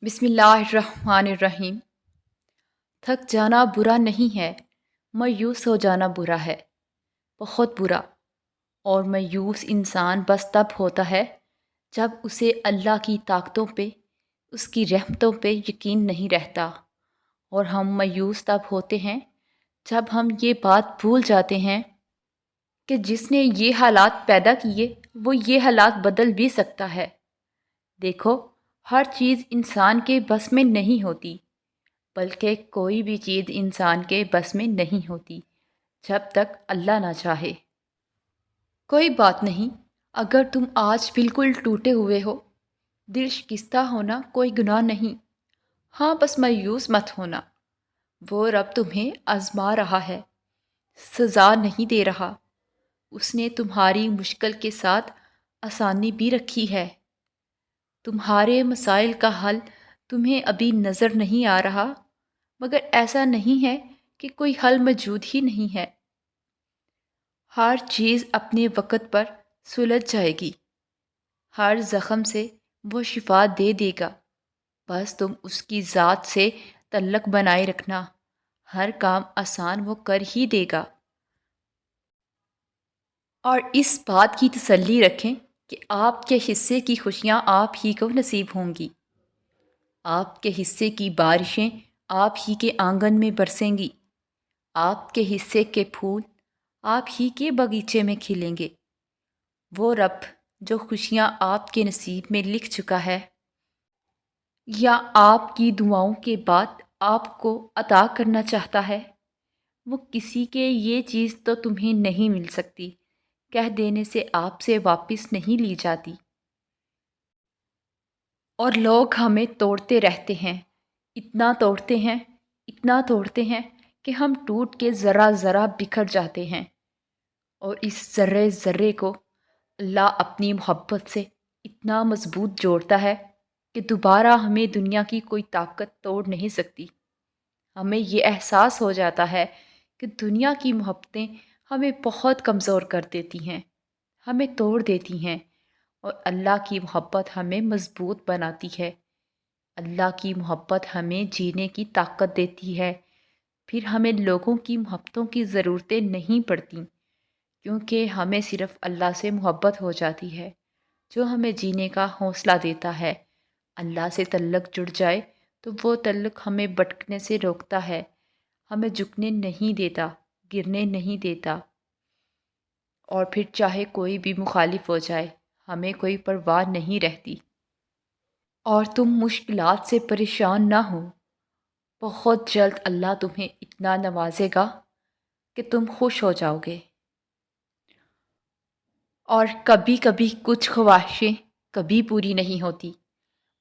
بسم اللہ الرحمن الرحیم۔ تھک جانا برا نہیں ہے، مایوس ہو جانا برا ہے، بہت برا۔ اور مایوس انسان بس تب ہوتا ہے جب اسے اللہ کی طاقتوں پہ، اس کی رحمتوں پہ یقین نہیں رہتا۔ اور ہم مایوس تب ہوتے ہیں جب ہم یہ بات بھول جاتے ہیں کہ جس نے یہ حالات پیدا کیے وہ یہ حالات بدل بھی سکتا ہے۔ دیکھو، ہر چیز انسان کے بس میں نہیں ہوتی، بلکہ کوئی بھی چیز انسان کے بس میں نہیں ہوتی جب تک اللہ نہ چاہے۔ کوئی بات نہیں، اگر تم آج بالکل ٹوٹے ہوئے ہو، دل شکستہ ہونا کوئی گناہ نہیں۔ ہاں، بس مایوس مت ہونا، وہ رب تمہیں آزما رہا ہے، سزا نہیں دے رہا۔ اس نے تمہاری مشکل کے ساتھ آسانی بھی رکھی ہے۔ تمہارے مسائل کا حل تمہیں ابھی نظر نہیں آ رہا، مگر ایسا نہیں ہے کہ کوئی حل موجود ہی نہیں ہے۔ ہر چیز اپنے وقت پر سلجھ جائے گی، ہر زخم سے وہ شفا دے دے گا۔ بس تم اس کی ذات سے تعلق بنائے رکھنا، ہر کام آسان وہ کر ہی دے گا۔ اور اس بات کی تسلی رکھیں کہ آپ کے حصے کی خوشیاں آپ ہی کو نصیب ہوں گی۔ آپ کے حصے کی بارشیں آپ ہی کے آنگن میں برسیں گی۔ آپ کے حصے کے پھول آپ ہی کے باغیچے میں کھلیں گے۔ وہ رب جو خوشیاں آپ کے نصیب میں لکھ چکا ہے یا آپ کی دعاؤں کے بعد آپ کو عطا کرنا چاہتا ہے، وہ کسی کے یہ چیز تو تمہیں نہیں مل سکتی، کہہ دینے سے آپ سے واپس نہیں لی جاتی۔ اور لوگ ہمیں توڑتے رہتے ہیں، اتنا توڑتے ہیں، اتنا توڑتے ہیں کہ ہم ٹوٹ کے ذرا ذرا بکھر جاتے ہیں۔ اور اس ذرے ذرے کو اللہ اپنی محبت سے اتنا مضبوط جوڑتا ہے کہ دوبارہ ہمیں دنیا کی کوئی طاقت توڑ نہیں سکتی۔ ہمیں یہ احساس ہو جاتا ہے کہ دنیا کی محبتیں ہمیں بہت کمزور کر دیتی ہیں، ہمیں توڑ دیتی ہیں، اور اللہ کی محبت ہمیں مضبوط بناتی ہے۔ اللہ کی محبت ہمیں جینے کی طاقت دیتی ہے۔ پھر ہمیں لوگوں کی محبتوں کی ضرورتیں نہیں پڑتیں، کیونکہ ہمیں صرف اللہ سے محبت ہو جاتی ہے، جو ہمیں جینے کا حوصلہ دیتا ہے۔ اللہ سے تعلق جڑ جائے تو وہ تعلق ہمیں بھٹکنے سے روکتا ہے، ہمیں جھکنے نہیں دیتا، گرنے نہیں دیتا۔ اور پھر چاہے کوئی بھی مخالف ہو جائے، ہمیں کوئی پرواہ نہیں رہتی۔ اور تم مشکلات سے پریشان نہ ہو، بہت جلد اللہ تمہیں اتنا نوازے گا کہ تم خوش ہو جاؤ گے۔ اور کبھی کبھی کچھ خواہشیں کبھی پوری نہیں ہوتی،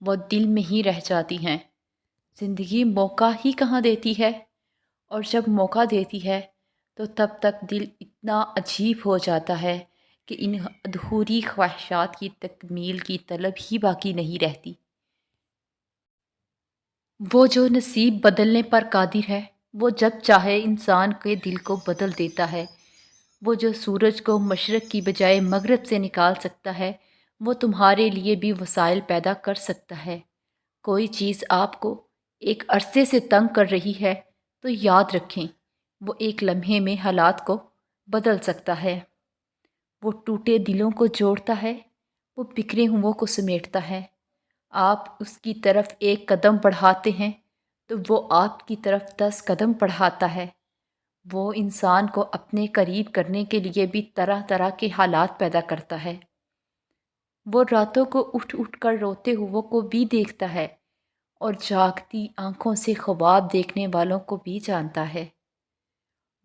وہ دل میں ہی رہ جاتی ہیں۔ زندگی موقع ہی کہاں دیتی ہے، اور جب موقع دیتی ہے تو تب تک دل اتنا عجیب ہو جاتا ہے کہ ان ادھوری خواہشات کی تکمیل کی طلب ہی باقی نہیں رہتی۔ وہ جو نصیب بدلنے پر قادر ہے، وہ جب چاہے انسان کے دل کو بدل دیتا ہے۔ وہ جو سورج کو مشرق کی بجائے مغرب سے نکال سکتا ہے، وہ تمہارے لیے بھی وسائل پیدا کر سکتا ہے۔ کوئی چیز آپ کو ایک عرصے سے تنگ کر رہی ہے تو یاد رکھیں، وہ ایک لمحے میں حالات کو بدل سکتا ہے۔ وہ ٹوٹے دلوں کو جوڑتا ہے، وہ بکھرے ہوئوں کو سمیٹتا ہے۔ آپ اس کی طرف ایک قدم بڑھاتے ہیں تو وہ آپ کی طرف 10 قدم بڑھاتا ہے۔ وہ انسان کو اپنے قریب کرنے کے لیے بھی طرح طرح کے حالات پیدا کرتا ہے۔ وہ راتوں کو اٹھ اٹھ کر روتے ہوئوں کو بھی دیکھتا ہے، اور جاگتی آنکھوں سے خواب دیکھنے والوں کو بھی جانتا ہے۔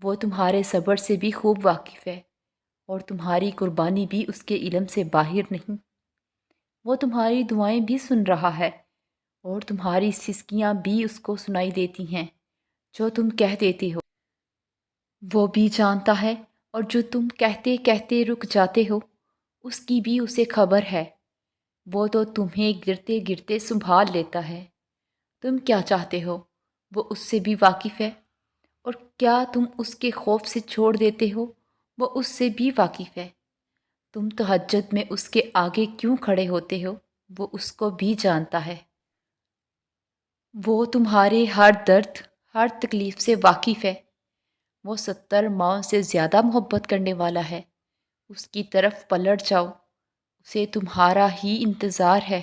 وہ تمہارے صبر سے بھی خوب واقف ہے، اور تمہاری قربانی بھی اس کے علم سے باہر نہیں۔ وہ تمہاری دعائیں بھی سن رہا ہے، اور تمہاری سسکیاں بھی اس کو سنائی دیتی ہیں جو تم کہہ دیتے ہو۔ وہ بھی جانتا ہے، اور جو تم کہتے کہتے رک جاتے ہو اس کی بھی اسے خبر ہے۔ وہ تو تمہیں گرتے گرتے سنبھال لیتا ہے۔ تم کیا چاہتے ہو وہ اس سے بھی واقف ہے، اور کیا تم اس کے خوف سے چھوڑ دیتے ہو وہ اس سے بھی واقف ہے۔ تم تہجد میں اس کے آگے کیوں کھڑے ہوتے ہو وہ اس کو بھی جانتا ہے۔ وہ تمہارے ہر درد، ہر تکلیف سے واقف ہے۔ وہ 70 ماؤں سے زیادہ محبت کرنے والا ہے۔ اس کی طرف پلٹ جاؤ، اسے تمہارا ہی انتظار ہے۔